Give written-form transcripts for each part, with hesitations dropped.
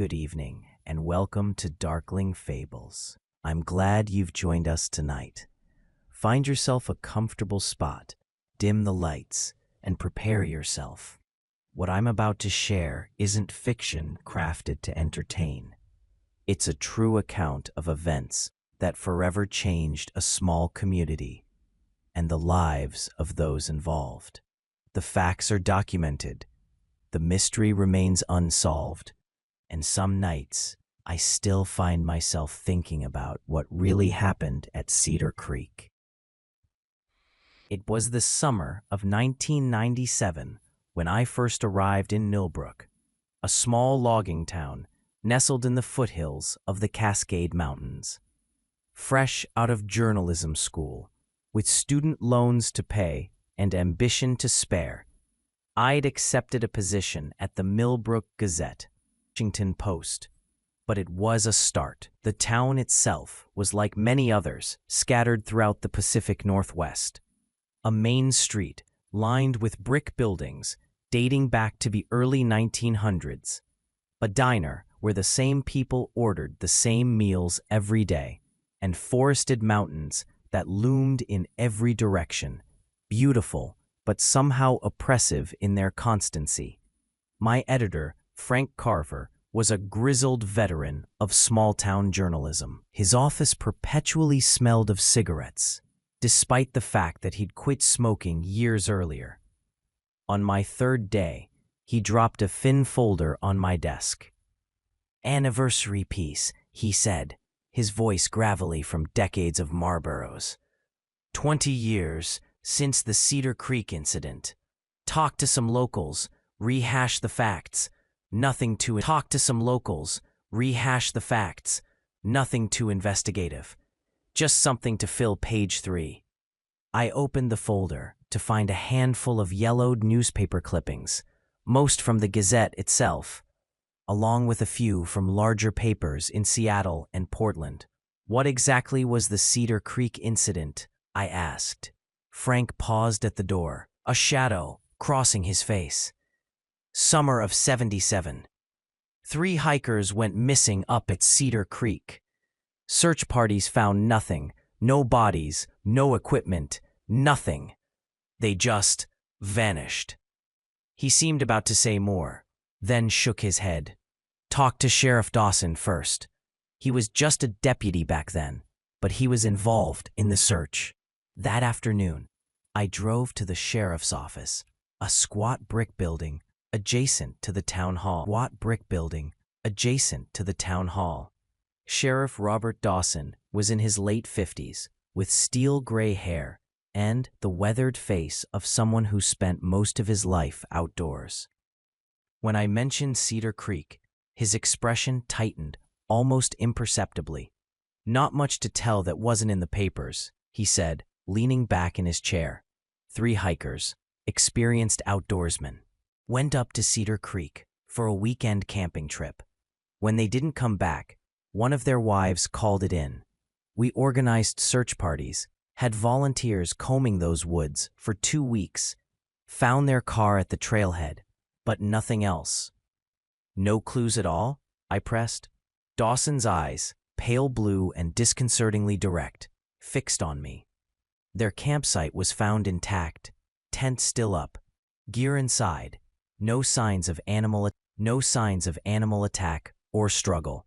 good evening, and welcome to Darkling Fables. I'm glad you've joined us tonight. Find yourself a comfortable spot, dim the lights, and prepare yourself. What I'm about to share isn't fiction crafted to entertain. It's a true account of events that forever changed a small community and the lives of those involved. The facts are documented, the mystery remains unsolved, and some nights I still find myself thinking about what really happened at Cedar Creek. It was the summer of 1997 when I first arrived in Millbrook, a small logging town nestled in the foothills of the Cascade Mountains. Fresh out of journalism school, with student loans to pay and ambition to spare, I'd accepted a position at the Millbrook Gazette, Washington Post. But it was a start. The town itself was like many others scattered throughout the Pacific Northwest. A main street lined with brick buildings dating back to the early 1900s. A diner where the same people ordered the same meals every day, and forested mountains that loomed in every direction, beautiful but somehow oppressive in their constancy. My editor, Frank Carver, was a grizzled veteran of small-town journalism. His office perpetually smelled of cigarettes, despite the fact that he'd quit smoking years earlier. On my third day, he dropped a thin folder on my desk. "Anniversary piece," he said, his voice gravelly from decades of Marlboros. 20 years since the Cedar Creek incident. Talk to some locals, rehash the facts. Nothing too investigative. Just something to fill page 3. I opened the folder to find a handful of yellowed newspaper clippings, most from the Gazette itself, along with a few from larger papers in Seattle and Portland. What exactly was the Cedar Creek incident? I asked. Frank paused at the door, a shadow crossing his face. Summer of '77. 3 hikers went missing up at Cedar Creek. Search parties found nothing, no bodies, no equipment, nothing. They just vanished. He seemed about to say more, then shook his head. Talked to Sheriff Dawson first. He was just a deputy back then, but he was involved in the search. That afternoon, I drove to the sheriff's office, a squat brick building adjacent to the town hall. Sheriff Robert Dawson was in his late 50s, with steel gray hair and the weathered face of someone who spent most of his life outdoors. When I mentioned Cedar Creek, his expression tightened almost imperceptibly. "Not much to tell that wasn't in the papers," he said, leaning back in his chair. 3 hikers, experienced outdoorsmen, went up to Cedar Creek for a weekend camping trip. When they didn't come back, one of their wives called it in. We organized search parties, had volunteers combing those woods for 2 weeks, found their car at the trailhead, but nothing else. "No clues at all?" I pressed. Dawson's eyes, pale blue and disconcertingly direct, fixed on me. Their campsite was found intact, tent still up, gear inside, no signs of animal attack or struggle.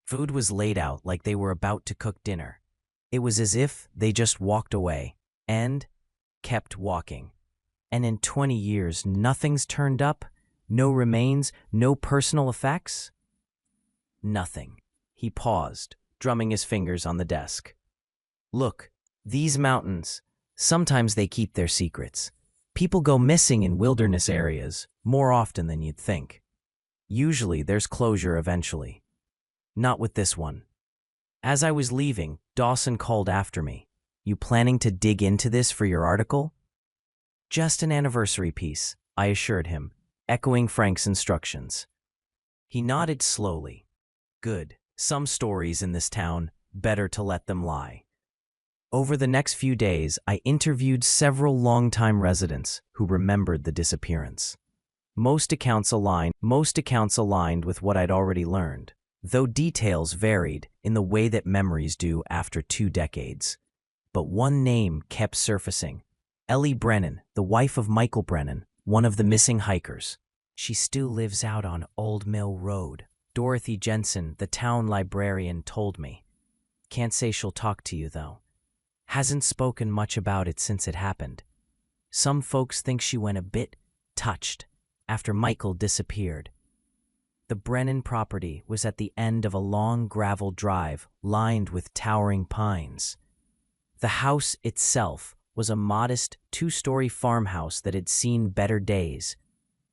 Food was laid out like they were about to cook dinner. It was as if they just walked away and kept walking. And in 20 years, nothing's turned up? No remains? No personal effects? Nothing. He paused, drumming his fingers on the desk. "Look, these mountains, sometimes they keep their secrets. People go missing in wilderness areas more often than you'd think. Usually there's closure eventually. Not with this one." As I was leaving, Dawson called after me. "You planning to dig into this for your article?" "Just an anniversary piece," I assured him, echoing Frank's instructions. He nodded slowly. "Good. Some stories in this town, better to let them lie." Over the next few days, I interviewed several longtime residents who remembered the disappearance. Most accounts aligned with what I'd already learned, though details varied in the way that memories do after 2 decades. But one name kept surfacing. Ellie Brennan, the wife of Michael Brennan, one of the missing hikers. She still lives out on Old Mill Road. Dorothy Jensen, the town librarian, told me. Can't say she'll talk to you, though. Hasn't spoken much about it since it happened. Some folks think she went a bit touched after Michael disappeared. The Brennan property was at the end of a long gravel drive lined with towering pines. The house itself was a modest 2-story farmhouse that had seen better days,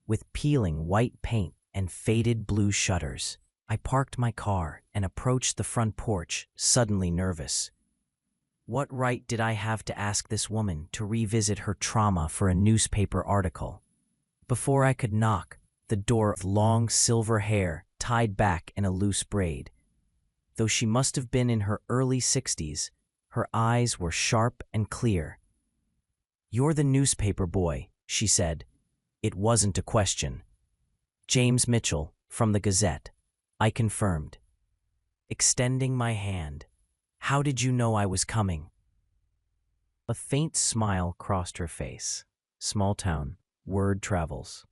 with peeling white paint and faded blue shutters. I parked my car and approached the front porch, suddenly nervous. What right did I have to ask this woman to revisit her trauma for a newspaper article? Before I could knock, the door of long silver hair tied back in a loose braid. Though she must have been in her early 60s, her eyes were sharp and clear. "You're the newspaper boy," she said. It wasn't a question. "James Mitchell, from the Gazette," I confirmed, extending my hand. "How did you know I was coming?" A faint smile crossed her face. Small town, word travels.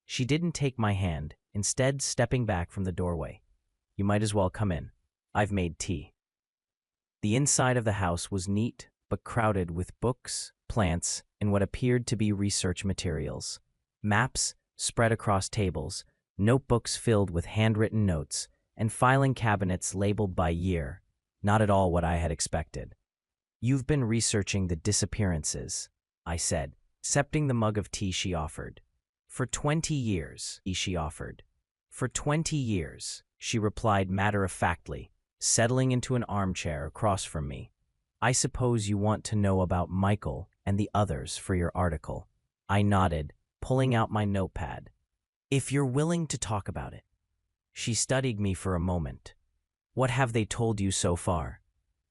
She didn't take my hand, instead stepping back from the doorway. "You might as well come in. I've made tea." The inside of the house was neat but crowded with books, plants, and what appeared to be research materials. Maps spread across tables, notebooks filled with handwritten notes, and filing cabinets labeled by year. Not at all what I had expected. "You've been researching the disappearances," I said, accepting the mug of tea she offered. "For 20 years," "For 20 years," she replied matter-of-factly, settling into an armchair across from me. "I suppose you want to know about Michael and the others for your article." I nodded, pulling out my notepad. "If you're willing to talk about it." She studied me for a moment. "What have they told you so far?"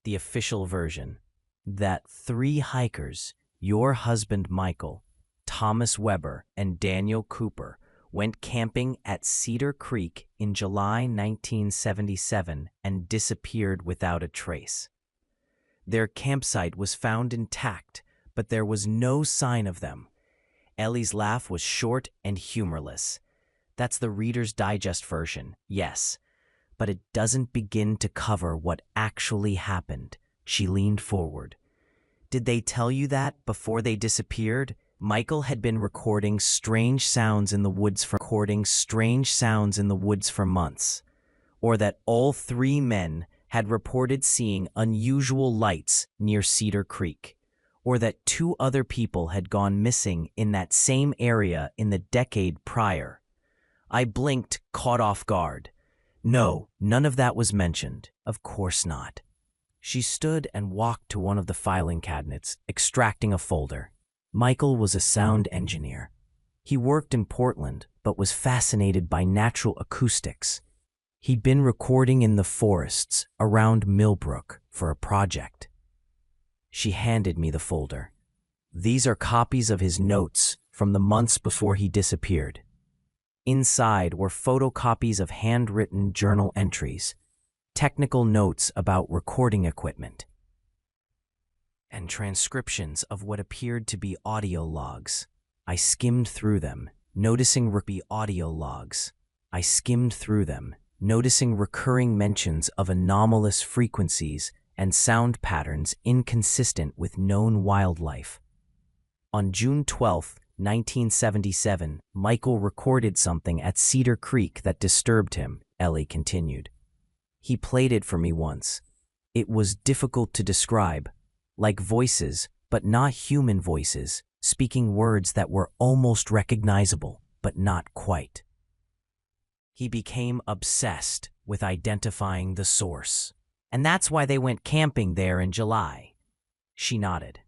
The official version. That 3 hikers, your husband Michael, Thomas Weber, and Daniel Cooper, went camping at Cedar Creek in July 1977 and disappeared without a trace. Their campsite was found intact, but there was no sign of them. Ellie's laugh was short and humorless. That's the Reader's Digest version, yes, but it doesn't begin to cover what actually happened. She leaned forward. "Did they tell you that before they disappeared? Michael had been recording strange sounds in the woods for months, or that all 3 men had reported seeing unusual lights near Cedar Creek, or that 2 other people had gone missing in that same area in the decade prior." I blinked, caught off guard. "No, none of that was mentioned. Of course not." She stood and walked to one of the filing cabinets, extracting a folder. Michael was a sound engineer. He worked in Portland, but was fascinated by natural acoustics. He'd been recording in the forests around Millbrook for a project. She handed me the folder. "These are copies of his notes from the months before he disappeared." Inside were photocopies of handwritten journal entries, technical notes about recording equipment, and transcriptions of what appeared to be audio logs. I skimmed through them, noticing recurring mentions of anomalous frequencies and sound patterns inconsistent with known wildlife. On June 12, 1977, Michael recorded something at Cedar Creek that disturbed him, Ellie continued. "He played it for me once. It was difficult to describe, like voices, but not human voices, speaking words that were almost recognizable, but not quite. He became obsessed with identifying the source. And that's why they went camping there in July." She nodded.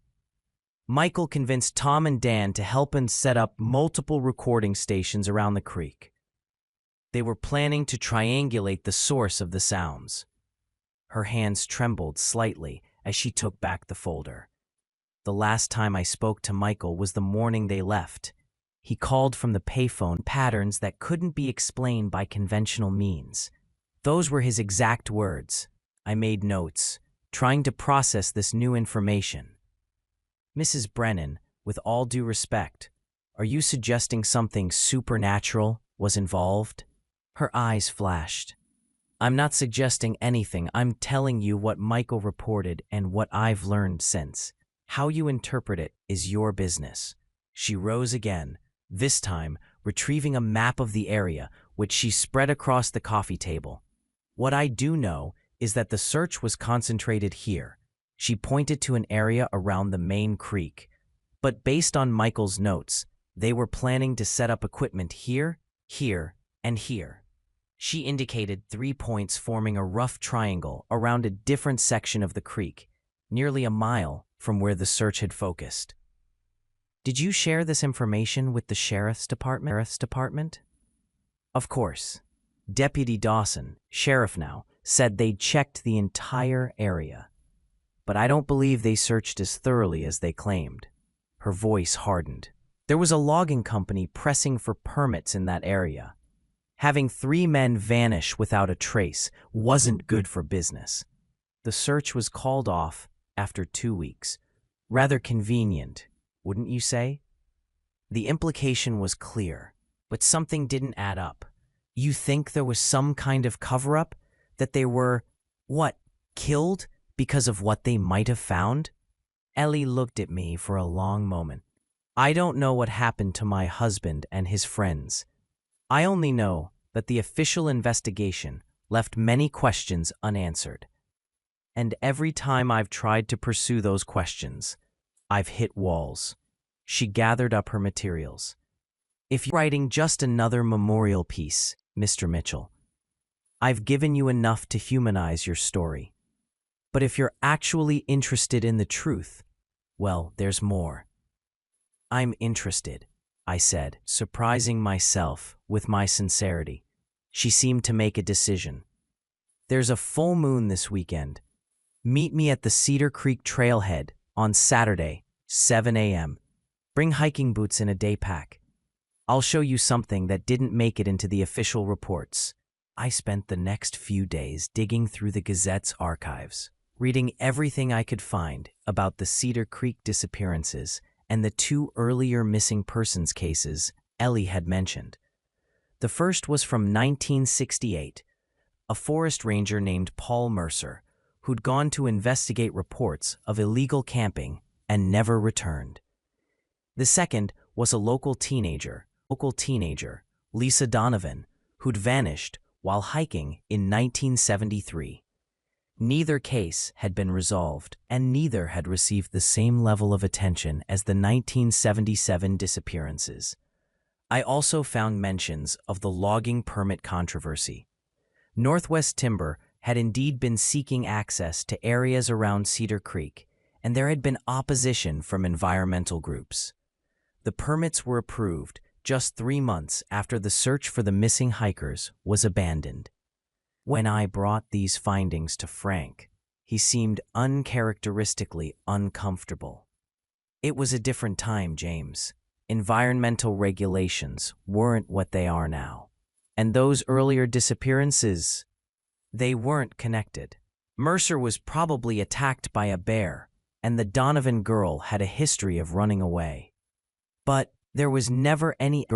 "Michael convinced Tom and Dan to help him set up multiple recording stations around the creek. They were planning to triangulate the source of the sounds." Her hands trembled slightly as she took back the folder. "The last time I spoke to Michael was the morning they left. He called from the payphone, patterns that couldn't be explained by conventional means. Those were his exact words. I made notes, trying to process this new information. Mrs. Brennan, with all due respect, are you suggesting something supernatural was involved? Her eyes flashed. I'm not suggesting anything. I'm telling you what Michael reported and what I've learned since. How you interpret it is your business. She rose again, this time retrieving a map of the area, which she spread across the coffee table. What I do know is that the search was concentrated here. She pointed to an area around the main creek. But based on Michael's notes, they were planning to set up equipment here, here, and here. She indicated 3 points forming a rough triangle around a different section of the creek, nearly a mile from where the search had focused. Did you share this information with the sheriff's department? Of course. Deputy Dawson, sheriff now, said they'd checked the entire area. But I don't believe they searched as thoroughly as they claimed. Her voice hardened. There was a logging company pressing for permits in that area. Having 3 men vanish without a trace wasn't good for business. The search was called off after 2 weeks. Rather convenient, wouldn't you say? The implication was clear, but something didn't add up. You think there was some kind of cover-up? That they were, killed because of what they might have found? Ellie looked at me for a long moment. I don't know what happened to my husband and his friends. I only know that the official investigation left many questions unanswered. And every time I've tried to pursue those questions, I've hit walls. She gathered up her materials. If you're writing just another memorial piece, Mr. Mitchell, I've given you enough to humanize your story. But if you're actually interested in the truth, well, there's more. I'm interested, I said, surprising myself with my sincerity. She seemed to make a decision. There's a full moon this weekend. Meet me at the Cedar Creek trailhead on Saturday, 7 a.m. Bring hiking boots and a day pack. I'll show you something that didn't make it into the official reports. I spent the next few days digging through the Gazette's archives, reading everything I could find about the Cedar Creek disappearances and the 2 earlier missing persons cases Ellie had mentioned. The first was from 1968, a forest ranger named Paul Mercer, who'd gone to investigate reports of illegal camping and never returned. The second was a local teenager, Lisa Donovan, who'd vanished while hiking in 1973. Neither case had been resolved, and neither had received the same level of attention as the 1977 disappearances. I also found mentions of the logging permit controversy. Northwest Timber had indeed been seeking access to areas around Cedar Creek, and there had been opposition from environmental groups. The permits were approved just 3 months after the search for the missing hikers was abandoned. When I brought these findings to Frank, he seemed uncharacteristically uncomfortable. It was a different time, James. Environmental regulations weren't what they are now. And those earlier disappearances, they weren't connected. Mercer was probably attacked by a bear, and the Donovan girl had a history of running away. But there was never any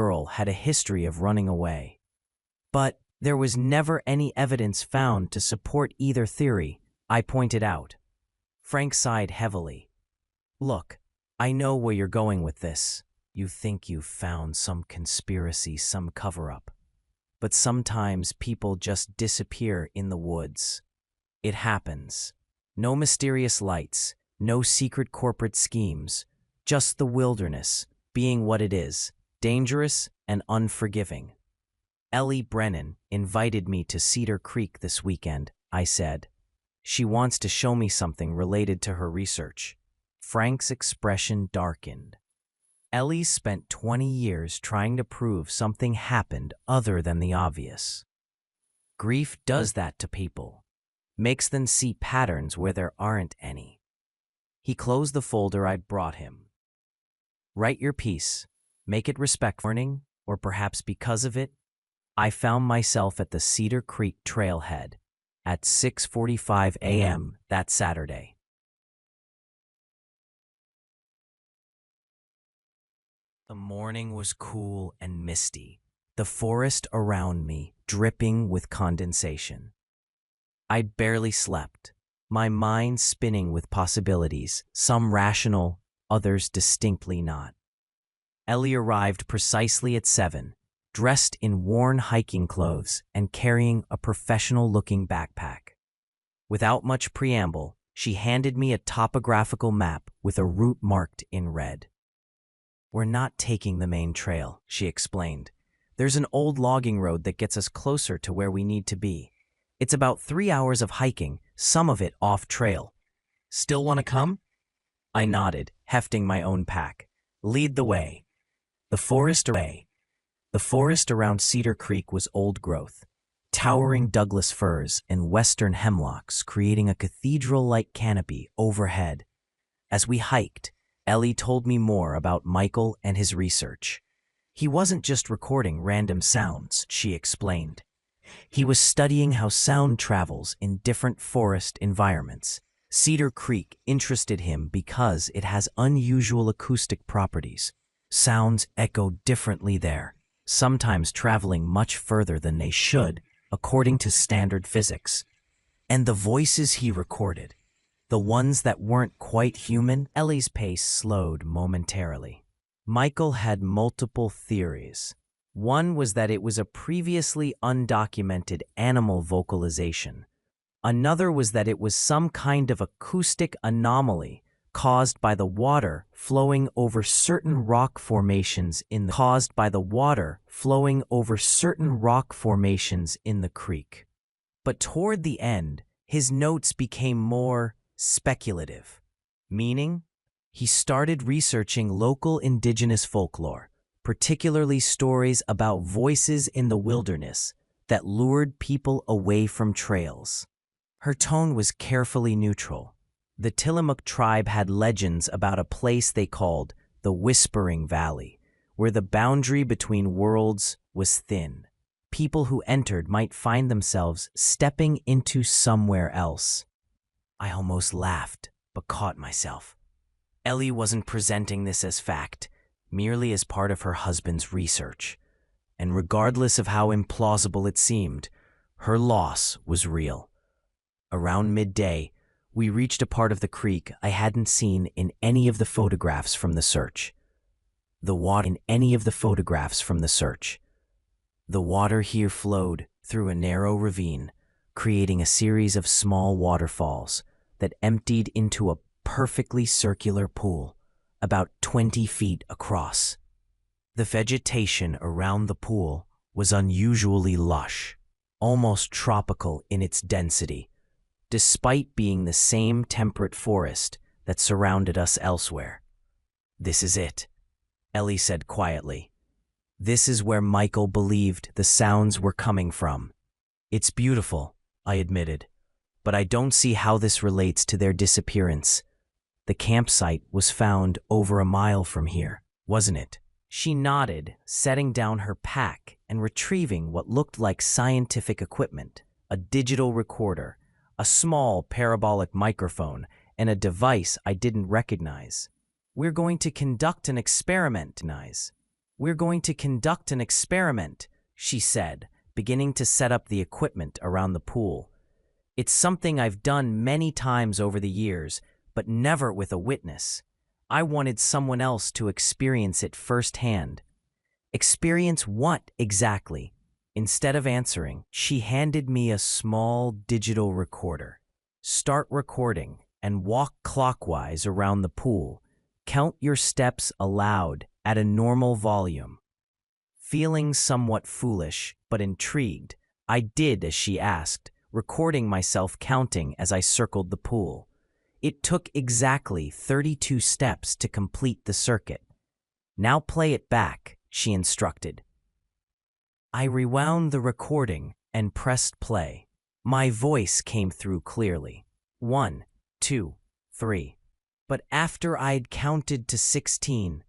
evidence found to support either theory, I pointed out. Frank sighed heavily. Look, I know where you're going with this. You think you've found some conspiracy, some cover-up. But sometimes people just disappear in the woods. It happens. No mysterious lights, no secret corporate schemes, just the wilderness, being what it is, dangerous and unforgiving. Ellie Brennan invited me to Cedar Creek this weekend, I said. She wants to show me something related to her research. Frank's expression darkened. Ellie spent 20 years trying to prove something happened other than the obvious. Grief does that to people. Makes them see patterns where there aren't any. He closed the folder I'd brought him. Write your piece. Make it respectful. Morning, or perhaps because of it, I found myself at the Cedar Creek trailhead at 6:45 a.m. that Saturday. The morning was cool and misty, the forest around me dripping with condensation. I barely slept, my mind spinning with possibilities, some rational, others distinctly not. Ellie arrived precisely at 7, dressed in worn hiking clothes and carrying a professional-looking backpack. Without much preamble, she handed me a topographical map with a route marked in red. "We're not taking the main trail," she explained. "There's an old logging road that gets us closer to where we need to be. It's about 3 hours of hiking, some of it off-trail. Still want to come?" I nodded, hefting my own pack. "Lead the way." The forest around Cedar Creek was old growth, towering Douglas firs and western hemlocks creating a cathedral-like canopy overhead. As we hiked, Ellie told me more about Michael and his research. He wasn't just recording random sounds, she explained. He was studying how sound travels in different forest environments. Cedar Creek interested him because it has unusual acoustic properties. Sounds echo differently there, sometimes traveling much further than they should, according to standard physics. And the voices he recorded, the ones that weren't quite human. Ellie's pace slowed momentarily. Michael had multiple theories. One was that it was a previously undocumented animal vocalization. Another was that it was some kind of acoustic anomaly caused by the water flowing over certain rock formations in the creek. But toward the end, his notes became more speculative, meaning he started researching local indigenous folklore, particularly stories about voices in the wilderness that lured people away from trails. Her tone was carefully neutral. The Tillamook tribe had legends about a place they called the Whispering Valley, where the boundary between worlds was thin. People who entered might find themselves stepping into somewhere else. I almost laughed, but caught myself. Ellie wasn't presenting this as fact, merely as part of her husband's research. And regardless of how implausible it seemed, her loss was real. Around midday, we reached a part of the creek I hadn't seen in any of the photographs from the search. The water here flowed through a narrow ravine, creating a series of small waterfalls that emptied into a perfectly circular pool, about 20 feet across. The vegetation around the pool was unusually lush, almost tropical in its density, despite being the same temperate forest that surrounded us elsewhere. "This is it," Ellie said quietly. "This is where Michael believed the sounds were coming from." "It's beautiful," I admitted, "but I don't see how this relates to their disappearance. The campsite was found over a mile from here, wasn't it?" She nodded, setting down her pack and retrieving what looked like scientific equipment, a digital recorder, a small parabolic microphone, and a device I didn't recognize. We're going to conduct an experiment," she said, beginning to set up the equipment around the pool. "It's something I've done many times over the years, but never with a witness. I wanted someone else to experience it firsthand." "Experience what exactly?" Instead of answering, she handed me a small digital recorder. "Start recording and walk clockwise around the pool. Count your steps aloud at a normal volume." Feeling somewhat foolish but intrigued, I did as she asked, recording myself counting as I circled the pool. It took exactly 32 steps to complete the circuit. "Now play it back," she instructed. I rewound the recording and pressed play. My voice came through clearly. 1, 2, 3. But after I'd counted to 16,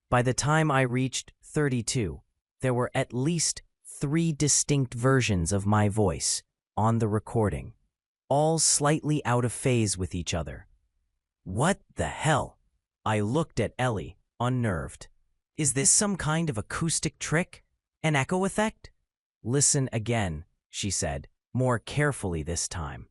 By the time I reached 32, there were at least 3 distinct versions of my voice on the recording, all slightly out of phase with each other. What the hell? I looked at Ellie, unnerved. Is this some kind of acoustic trick? An echo effect? Listen again, she said, more carefully this time.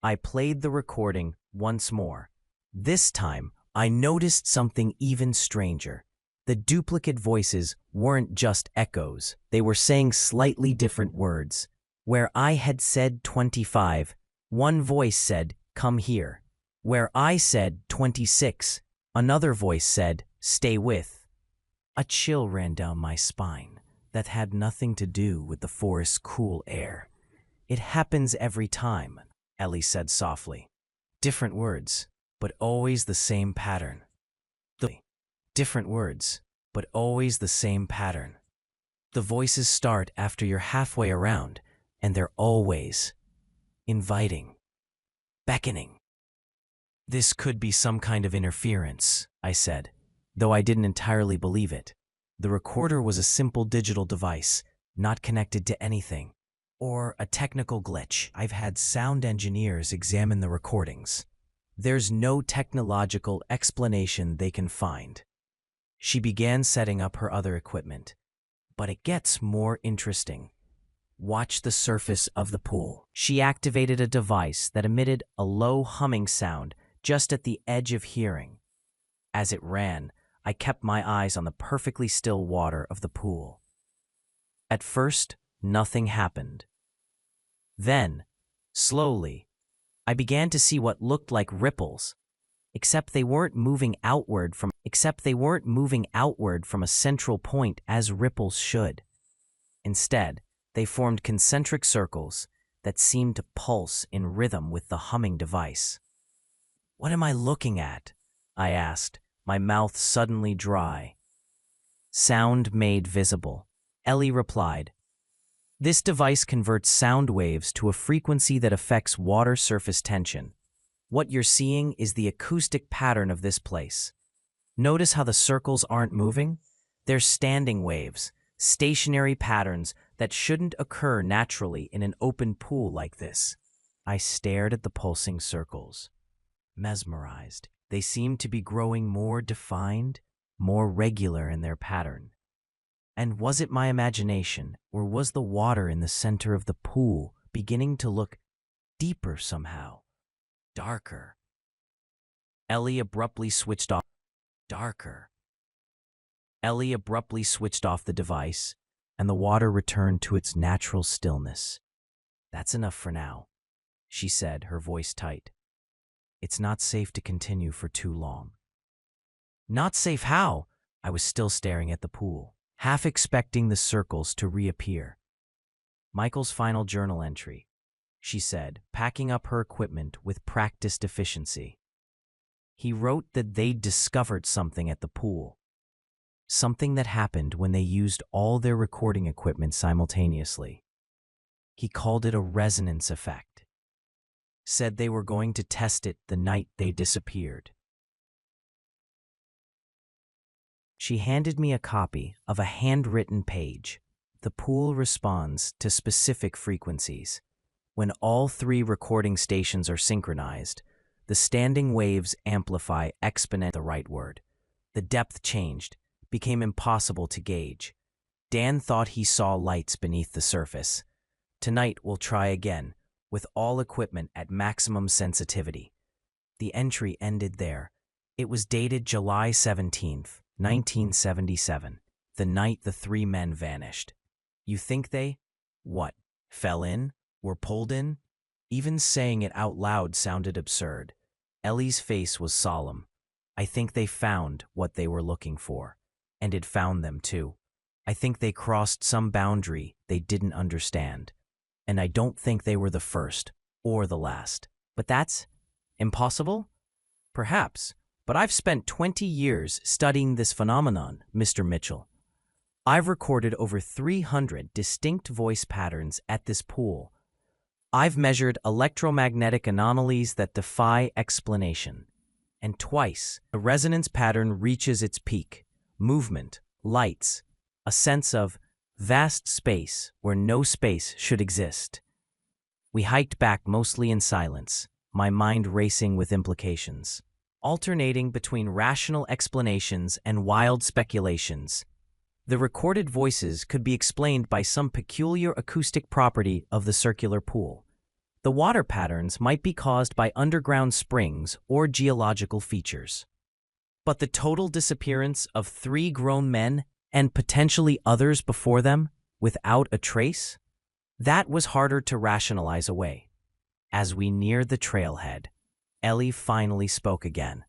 I played the recording once more. This time, I noticed something even stranger. The duplicate voices weren't just echoes. They were saying slightly different words. Where I had said 25, one voice said, "Come here." Where I said 26, another voice said, "Stay with." A chill ran down my spine that had nothing to do with the forest's cool air. "It happens every time," Ellie said softly. "Different words, but always the same pattern." Different words, but always the same pattern. The voices start after you're halfway around, and they're always inviting, beckoning. "This could be some kind of interference," I said, though I didn't entirely believe it. The recorder was a simple digital device, not connected to anything. Or a technical glitch. I've had sound engineers examine the recordings. There's no technological explanation they can find. She began setting up her other equipment. But it gets more interesting. Watch the surface of the pool. She activated a device that emitted a low humming sound just at the edge of hearing. As it ran, I kept my eyes on the perfectly still water of the pool. At first, nothing happened. Then, slowly, I began to see what looked like ripples, except they weren't moving outward from a central point as ripples should. Instead, they formed concentric circles that seemed to pulse in rhythm with the humming device. "What am I looking at?" I asked, my mouth suddenly dry. "Sound made visible," Ellie replied. "This device converts sound waves to a frequency that affects water surface tension. What you're seeing is the acoustic pattern of this place. Notice how the circles aren't moving? They're standing waves, stationary patterns that shouldn't occur naturally in an open pool like this." I stared at the pulsing circles, mesmerized. They seemed to be growing more defined, more regular in their pattern. And was it my imagination, or was the water in the center of the pool beginning to look deeper somehow? Darker. Ellie abruptly switched off. Darker. Ellie abruptly switched off the device, and the water returned to its natural stillness. "That's enough for now," she said, her voice tight. "It's not safe to continue for too long." "Not safe how?" I was still staring at the pool, half expecting the circles to reappear. "Michael's final journal entry," she said, packing up her equipment with practiced efficiency. "He wrote that they'd discovered something at the pool. Something that happened when they used all their recording equipment simultaneously. He called it a resonance effect. Said they were going to test it the night they disappeared." She handed me a copy of a handwritten page. "The pool responds to specific frequencies. When all 3 recording stations are synchronized, the standing waves amplify exponentially." The right word. The depth changed, became impossible to gauge. Dan thought he saw lights beneath the surface. "Tonight we'll try again, with all equipment at maximum sensitivity." The entry ended there. It was dated July 17th, 1977, the night the 3 men vanished. You think they, fell in? Were pulled in? Even saying it out loud sounded absurd. Ellie's face was solemn. "I think they found what they were looking for. And it found them too. I think they crossed some boundary they didn't understand. And I don't think they were the first or the last." "But that's impossible?" "Perhaps, but I've spent 20 years studying this phenomenon, Mr. Mitchell. I've recorded over 300 distinct voice patterns at this pool. I've measured electromagnetic anomalies that defy explanation. And twice, the resonance pattern reaches its peak, movement, lights, a sense of vast space where no space should exist. We hiked back mostly in silence, my mind racing with implications, alternating between rational explanations and wild speculations. The recorded voices could be explained by some peculiar acoustic property of the circular pool. The water patterns might be caused by underground springs or geological features. But the total disappearance of 3 grown men and potentially others before them, without a trace? That was harder to rationalize away. As we neared the trailhead, Ellie finally spoke again.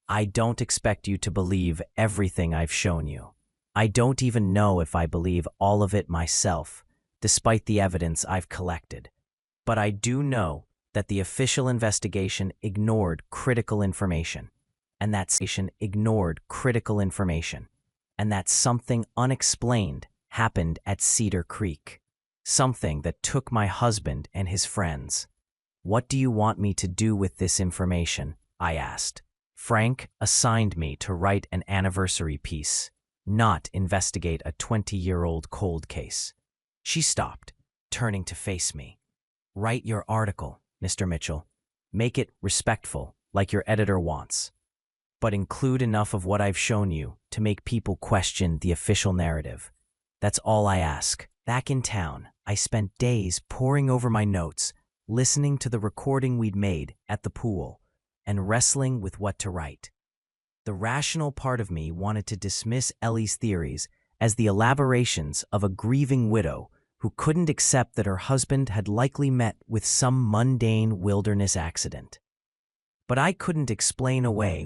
I don't expect you to believe everything I've shown you. I don't even know if I believe all of it myself, despite the evidence I've collected. But I do know that the official investigation ignored critical information, and that something unexplained happened at Cedar Creek. Something that took my husband and his friends. What do you want me to do with this information? I asked. Frank assigned me to write an anniversary piece, not investigate a 20-year-old cold case. She stopped, turning to face me. Write your article, Mr. Mitchell. Make it respectful, like your editor wants. But include enough of what I've shown you to make people question the official narrative. That's all I ask. Back in town, I spent days poring over my notes, listening to the recording we'd made at the pool, and wrestling with what to write. The rational part of me wanted to dismiss Ellie's theories as the elaborations of a grieving widow who couldn't accept that her husband had likely met with some mundane wilderness accident. But I couldn't explain away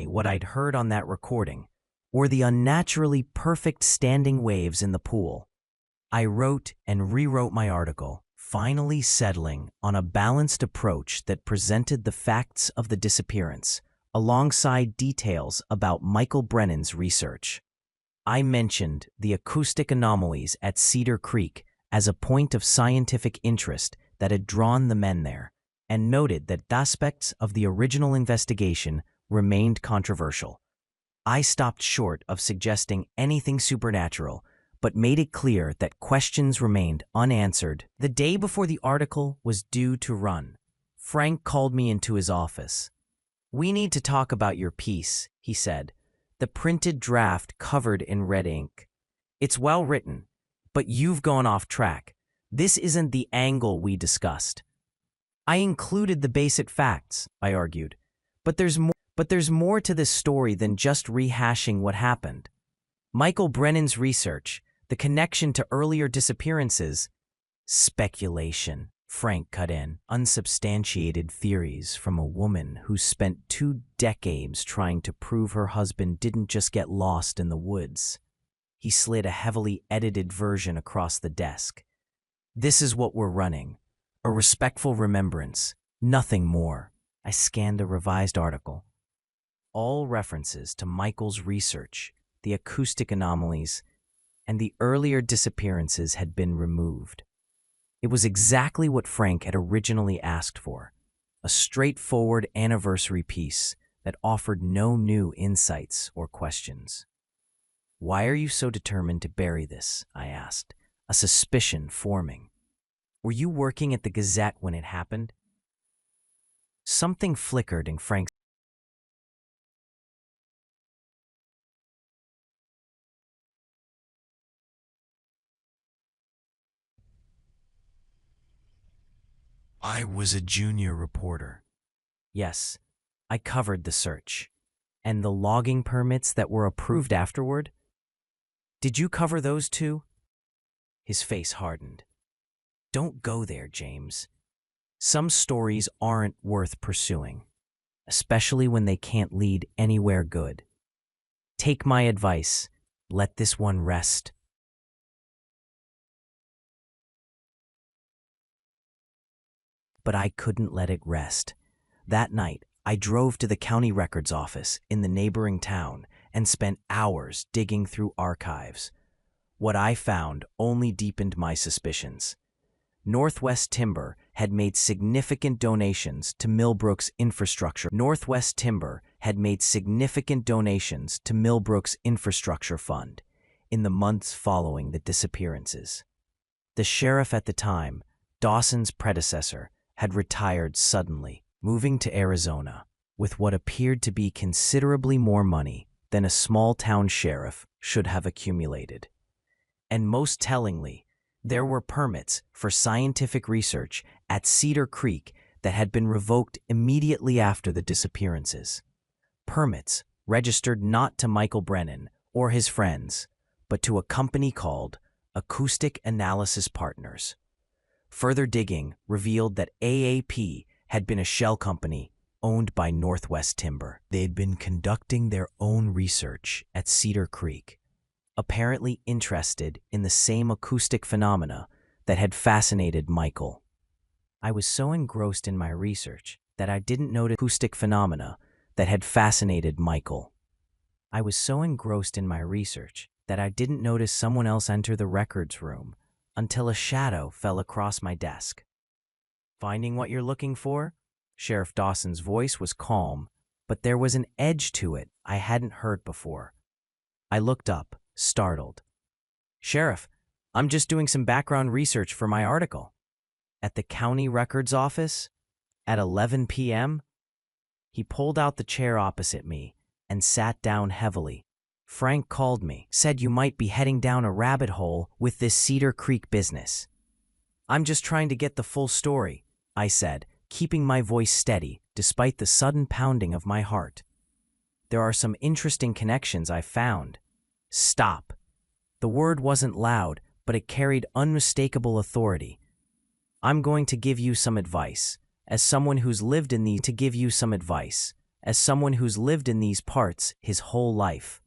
what I'd heard on that recording, or the unnaturally perfect standing waves in the pool. I wrote and rewrote my article, finally settling on a balanced approach that presented the facts of the disappearance, alongside details about Michael Brennan's research. I mentioned the acoustic anomalies at Cedar Creek as a point of scientific interest that had drawn the men there, and noted that aspects of the original investigation remained controversial. I stopped short of suggesting anything supernatural, but made it clear that questions remained unanswered. The day before the article was due to run, Frank called me into his office. "We need to talk about your piece," he said, the printed draft covered in red ink. "It's well written, but you've gone off track. This isn't the angle we discussed." "I included the basic facts," I argued, but there's more to this story than just rehashing what happened. Michael Brennan's research, the connection to earlier disappearances. Speculation, Frank cut in. Unsubstantiated theories from a woman who spent 2 decades trying to prove her husband didn't just get lost in the woods. He slid a heavily edited version across the desk. "This is what we're running. A respectful remembrance, nothing more." I scanned the revised article. All references to Michael's research, the acoustic anomalies, and the earlier disappearances had been removed. It was exactly what Frank had originally asked for, a straightforward anniversary piece that offered no new insights or questions. "Why are you so determined to bury this?" I asked, a suspicion forming. "Were you working at the Gazette when it happened?" Something flickered in Frank's. "I was a junior reporter." "Yes, I covered the search. And the logging permits that were approved afterward? Did you cover those too?" His face hardened. "Don't go there, James. Some stories aren't worth pursuing, especially when they can't lead anywhere good. Take my advice. Let this one rest." But I couldn't let it rest. That night, I drove to the county records office in the neighboring town and spent hours digging through archives. What I found only deepened my suspicions. Northwest Timber had made significant donations to Millbrook's infrastructure. Northwest Timber had made significant donations to Millbrook's infrastructure fund in the months following the disappearances. The sheriff at the time, Dawson's predecessor, had retired suddenly, moving to Arizona with what appeared to be considerably more money than a small-town sheriff should have accumulated. And most tellingly, there were permits for scientific research at Cedar Creek that had been revoked immediately after the disappearances. Permits registered not to Michael Brennan or his friends, but to a company called Acoustic Analysis Partners. Further digging revealed that AAP had been a shell company owned by Northwest Timber. They had been conducting their own research at Cedar Creek, apparently interested in the same acoustic phenomena that had fascinated Michael. I was so engrossed in my research that I didn't notice acoustic phenomena that had fascinated Michael. I was so engrossed in my research that I didn't notice someone else enter the records room until a shadow fell across my desk. "Finding what you're looking for?" Sheriff Dawson's voice was calm, but there was an edge to it I hadn't heard before. I looked up, startled. "Sheriff, I'm just doing some background research for my article." "At the county records office? At 11 p.m.? He pulled out the chair opposite me and sat down heavily. "Frank called me, said you might be heading down a rabbit hole with this Cedar Creek business." "I'm just trying to get the full story," I said, keeping my voice steady despite the sudden pounding of my heart. "There are some interesting connections I found." "Stop." The word wasn't loud, but it carried unmistakable authority. "I'm going to give you some advice, as someone who's lived in these parts his whole life.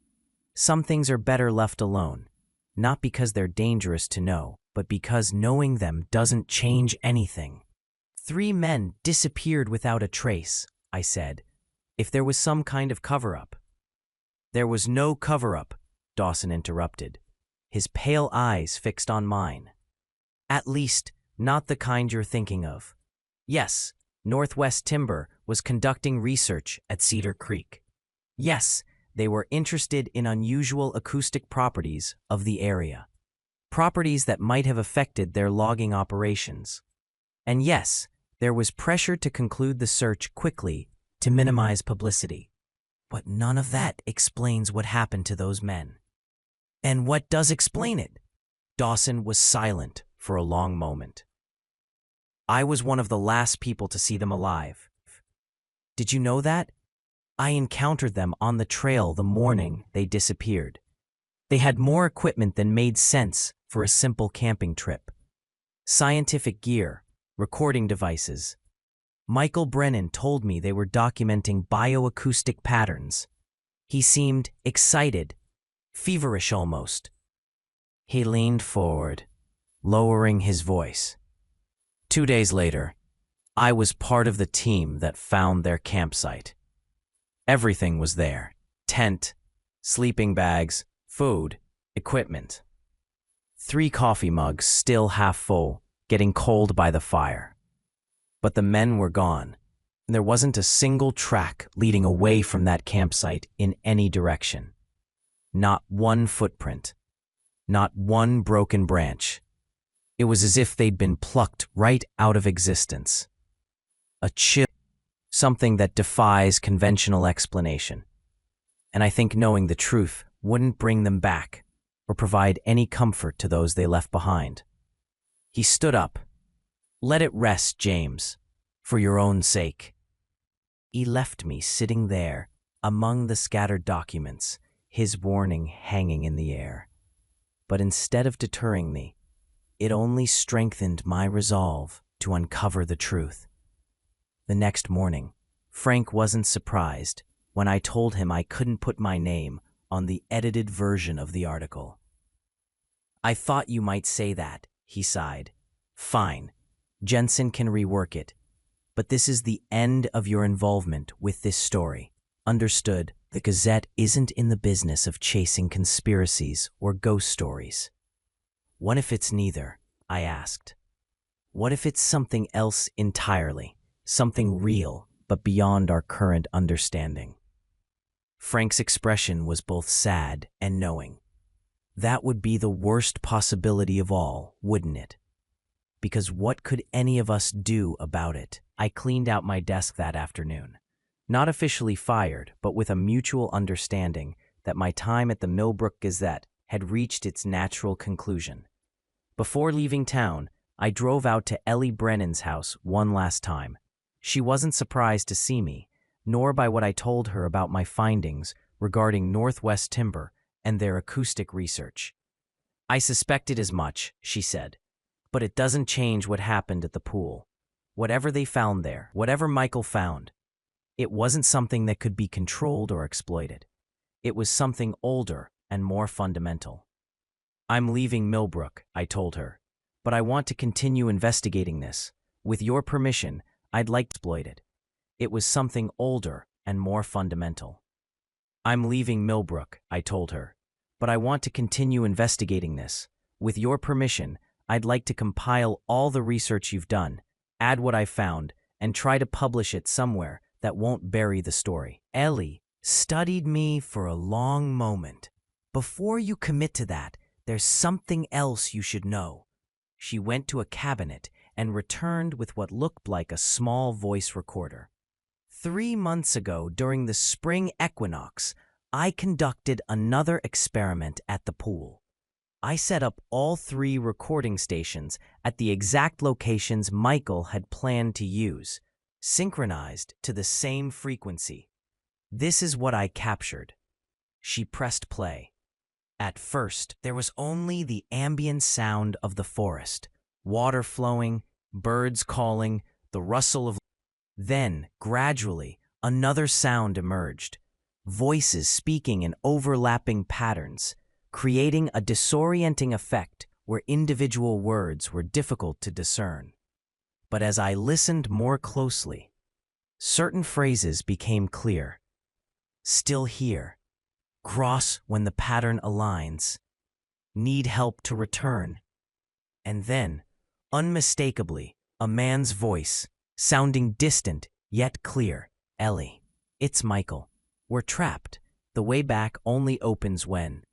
Some things are better left alone, not because they're dangerous to know, but because knowing them doesn't change anything." "3 men disappeared without a trace," I said. "If there was some kind of cover-up." "There was no cover-up," Dawson interrupted, his pale eyes fixed on mine. "At least, not the kind you're thinking of. Yes, Northwest Timber was conducting research at Cedar Creek. Yes, they were interested in unusual acoustic properties of the area, properties that might have affected their logging operations. And yes, there was pressure to conclude the search quickly to minimize publicity. But none of that explains what happened to those men." "And what does explain it?" Dawson was silent for a long moment. "I was one of the last people to see them alive. Did you know that? I encountered them on the trail the morning they disappeared. They had more equipment than made sense for a simple camping trip. Scientific gear, recording devices. Michael Brennan told me they were documenting bioacoustic patterns. He seemed excited, feverish almost." He leaned forward, lowering his voice. "2 days later, I was part of the team that found their campsite. Everything was there: tent, sleeping bags, food, equipment. 3 coffee mugs still half full, getting cold by the fire. But the men were gone, and there wasn't a single track leading away from that campsite in any direction. Not one footprint, not one broken branch. It was as if they'd been plucked right out of existence. A chill, something that defies conventional explanation. And I think knowing the truth wouldn't bring them back or provide any comfort to those they left behind." He stood up. "Let it rest, James, for your own sake." He left me sitting there among the scattered documents, his warning hanging in the air. But instead of deterring me, it only strengthened my resolve to uncover the truth. The next morning, Frank wasn't surprised when I told him I couldn't put my name on the edited version of the article. "I thought you might say that," he sighed. "Fine, Jensen can rework it. But this is the end of your involvement with this story. Understood? The Gazette isn't in the business of chasing conspiracies or ghost stories." "What if it's neither?" I asked. What if it's something else entirely? Something real, but beyond our current understanding? Frank's expression was both sad and knowing. That would be the worst possibility of all, wouldn't it? Because what could any of us do about it? I cleaned out my desk that afternoon. Not officially fired, but with a mutual understanding that my time at the Millbrook Gazette had reached its natural conclusion. Before leaving town, I drove out to Ellie Brennan's house one last time. She wasn't surprised to see me, nor by what I told her about my findings regarding Northwest Timber and their acoustic research. I suspected as much, she said, but it doesn't change what happened at the pool. Whatever they found there, whatever Michael found, it wasn't something that could be controlled or exploited. It was something older and more fundamental. I'm leaving Millbrook, I told her, but I want to continue investigating this. With your permission, I'd like to exploit it. It was something older and more fundamental. I'm leaving Millbrook, I told her, but I want to continue investigating this. With your permission, I'd like to compile all the research you've done, add what I found, and try to publish it somewhere that won't bury the story. Ellie studied me for a long moment. Before you commit to that, there's something else you should know. She went to a cabinet and returned with what looked like a small voice recorder. 3 months ago, during the spring equinox, I conducted another experiment at the pool. I set up all 3 recording stations at the exact locations Michael had planned to use, synchronized to the same frequency. This is what I captured. She pressed play. At first, there was only the ambient sound of the forest, water flowing, birds calling, the rustle of... Then, gradually, another sound emerged, voices speaking in overlapping patterns, creating a disorienting effect where individual words were difficult to discern. But as I listened more closely, certain phrases became clear. Still here. Cross when the pattern aligns. Need help to return. And then, unmistakably, a man's voice, sounding distant yet clear. Ellie, it's Michael. We're trapped. The way back only opens when...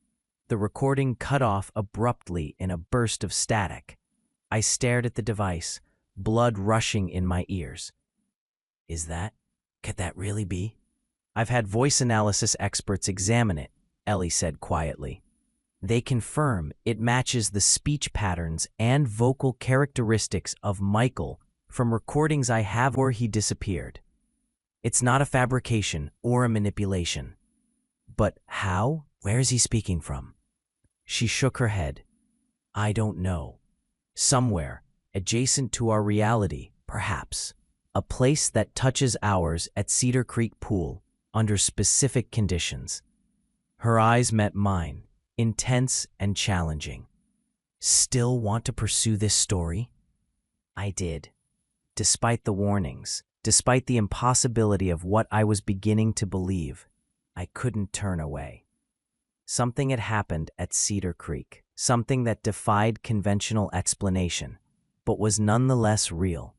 The recording cut off abruptly in a burst of static. I stared at the device, blood rushing in my ears. Could that really be? I've had voice analysis experts examine it, Ellie said quietly. They confirm it matches the speech patterns and vocal characteristics of Michael from recordings I have where he disappeared. It's not a fabrication or a manipulation. But how? Where is he speaking from? She shook her head. I don't know. Somewhere, adjacent to our reality, perhaps. A place that touches ours at Cedar Creek Pool under specific conditions. Her eyes met mine, intense and challenging. Still want to pursue this story? I did. Despite the warnings, despite the impossibility of what I was beginning to believe, I couldn't turn away. Something had happened at Cedar Creek, something that defied conventional explanation, but was nonetheless real.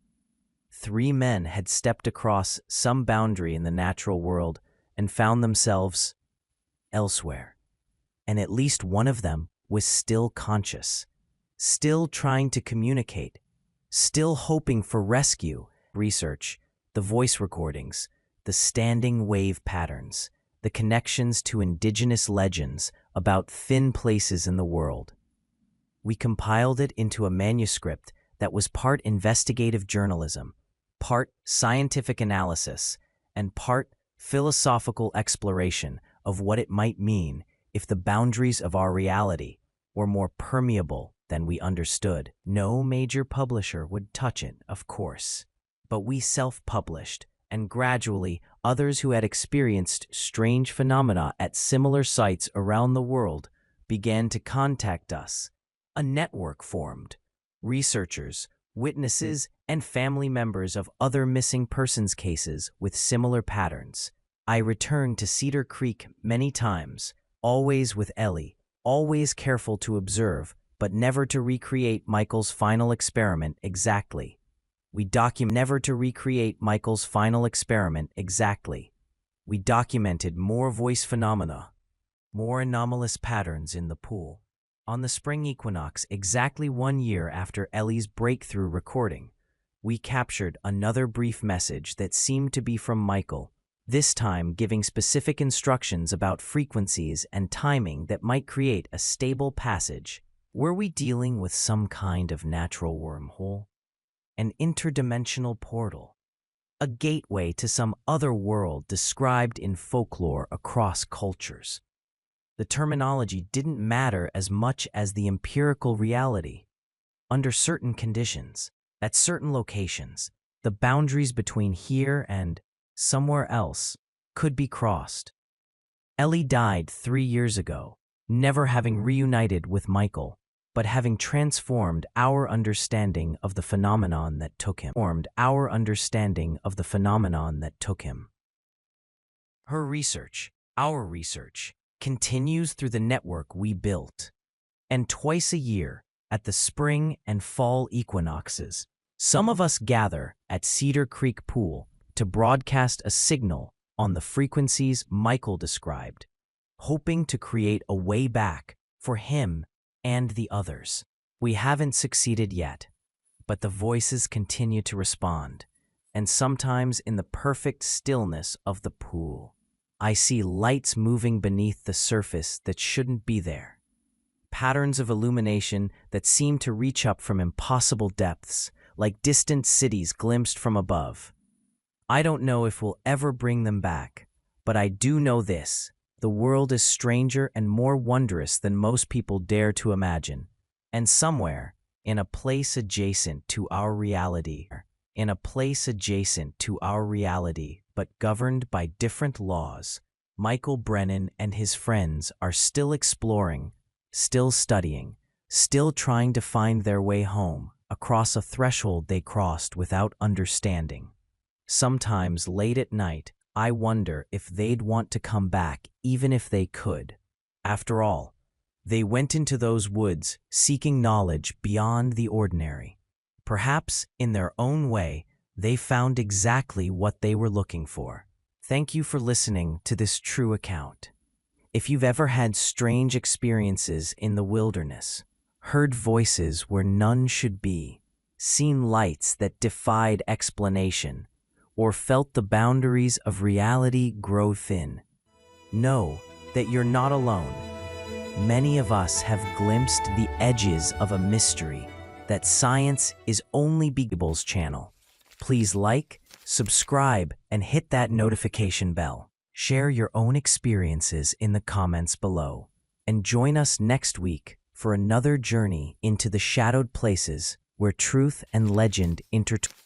3 men had stepped across some boundary in the natural world and found themselves elsewhere. And at least one of them was still conscious, still trying to communicate, still hoping for rescue. Research, the voice recordings, the standing wave patterns, the connections to indigenous legends about thin places in the world. We compiled it into a manuscript that was part investigative journalism, part scientific analysis, and part philosophical exploration of what it might mean if the boundaries of our reality were more permeable than we understood. No major publisher would touch it, of course, but we self-published, and gradually others who had experienced strange phenomena at similar sites around the world began to contact us. A network formed. Researchers, witnesses, and family members of other missing persons cases with similar patterns. I returned to Cedar Creek many times, always with Ellie, always careful to observe, but never to recreate Michael's final experiment exactly. We documented more voice phenomena, more anomalous patterns in the pool. On the spring equinox, exactly 1 year after Ellie's breakthrough recording, we captured another brief message that seemed to be from Michael, this time giving specific instructions about frequencies and timing that might create a stable passage. Were we dealing with some kind of natural wormhole? An interdimensional portal? A gateway to some other world described in folklore across cultures? The terminology didn't matter as much as the empirical reality. Under certain conditions, at certain locations, the boundaries between here and somewhere else could be crossed. Ellie died 3 years ago, never having reunited with Michael, but having transformed our understanding of the phenomenon that took him. Her research, our research, continues through the network we built. And twice a year, at the spring and fall equinoxes, some of us gather at Cedar Creek Pool to broadcast a signal on the frequencies Michael described, hoping to create a way back for him and the others. We haven't succeeded yet, but the voices continue to respond, and sometimes in the perfect stillness of the pool, I see lights moving beneath the surface that shouldn't be there. Patterns of illumination that seem to reach up from impossible depths, like distant cities glimpsed from above. I don't know if we'll ever bring them back, but I do know this: the world is stranger and more wondrous than most people dare to imagine. And somewhere, in a place adjacent to our reality, but governed by different laws, Michael Brennan and his friends are still exploring, still studying, still trying to find their way home across a threshold they crossed without understanding. Sometimes late at night, I wonder if they'd want to come back even if they could. After all, they went into those woods seeking knowledge beyond the ordinary. Perhaps, in their own way, they found exactly what they were looking for. Thank you for listening to this true account. If you've ever had strange experiences in the wilderness, heard voices where none should be, seen lights that defied explanation, or felt the boundaries of reality grow thin, know that you're not alone. Many of us have glimpsed the edges of a mystery that science is only Fables channel. Please like, subscribe, and hit that notification bell. Share your own experiences in the comments below, and join us next week for another journey into the shadowed places where truth and legend intertwine.